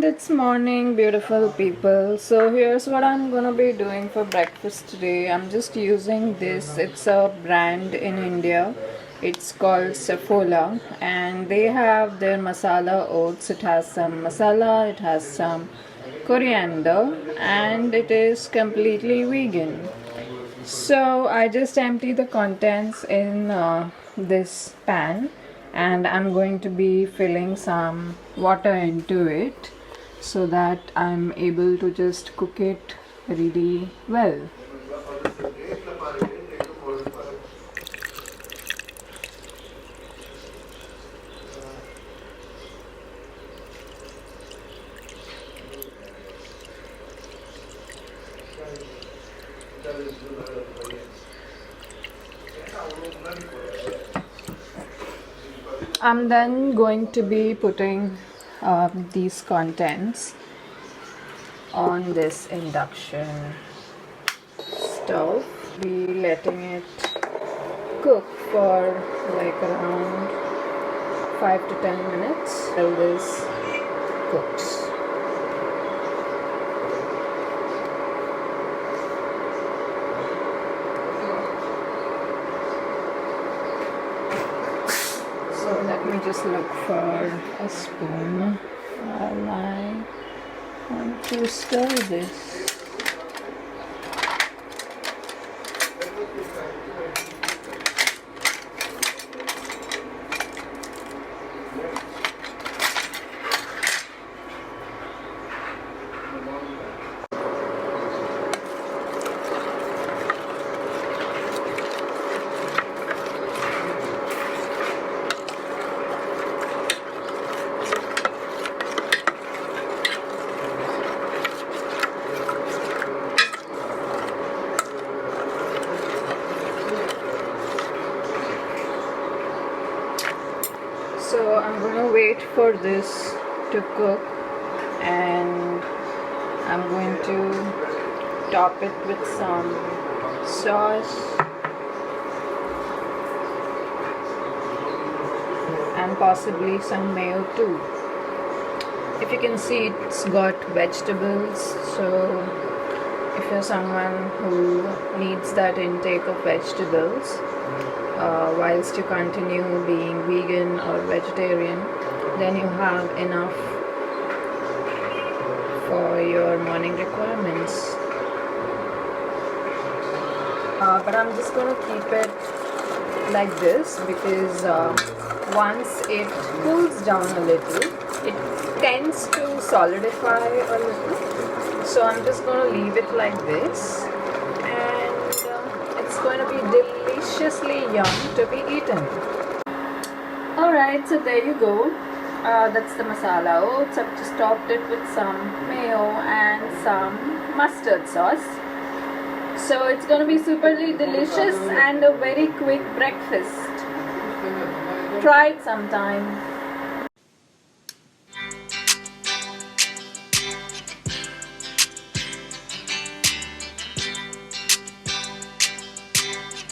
It's morning, beautiful people. So here's what I'm gonna be doing for breakfast today. I'm just using this. It's a brand in India. It's called Saffola, and they have their masala oats. It has some masala, it has some coriander, and it is completely vegan. So I just empty the contents in this pan, and I'm going to be filling some water into it so that I'm able to just cook it really well. I'm then going to be putting these contents on this induction stove. Be letting it cook for like around 5 to 10 minutes till this cooks. So let me just look for a spoon while I want to stir this. So I'm going to wait for this to cook, and I'm going to top it with some sauce and possibly some mayo too. If you can see, it's got vegetables, so if you're someone who needs that intake of vegetables whilst you continue being vegan or vegetarian, then you have enough for your morning requirements. But I'm just going to keep it like this because once it cools down a little, it tends to solidify a little. So I'm just going to leave it like this, and it's going to be deliciously yum to be eaten. Alright, so there you go. That's the masala oats. I've just topped it with some mayo and some mustard sauce. So it's going to be superly delicious and a very quick breakfast. Try it sometime.